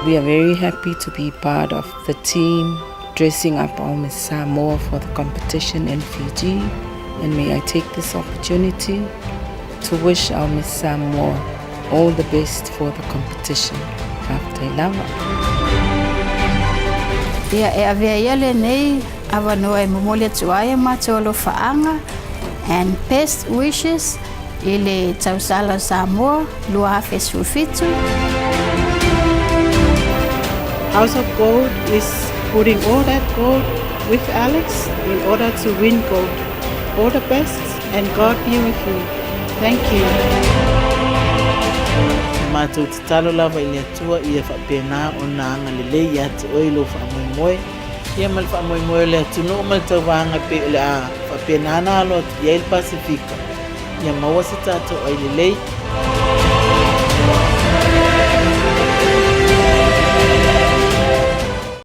We are very happy to be part of the team dressing up our Miss Samoa for the competition in Fiji. And may I take this opportunity to wish our Miss Samoa all the best for the competition. Kaftailava. Ia e avea ia lenei avanoa e momolia tuaia matolo faanga and best wishes ile tausala Samoa lua hafe sufitu. House of Gold is putting all that gold with Alex in order to win gold. All the best and God be with you. Thank you. Mātou te talo lava i le atua i e whapena o nā anga lele i ate oi lo whamoimoe. Ia mal whamoimoe le atu no mal tau wahanga pe le a whapena nā lot i Ail Pasifika. Ia maua se tātou ai lele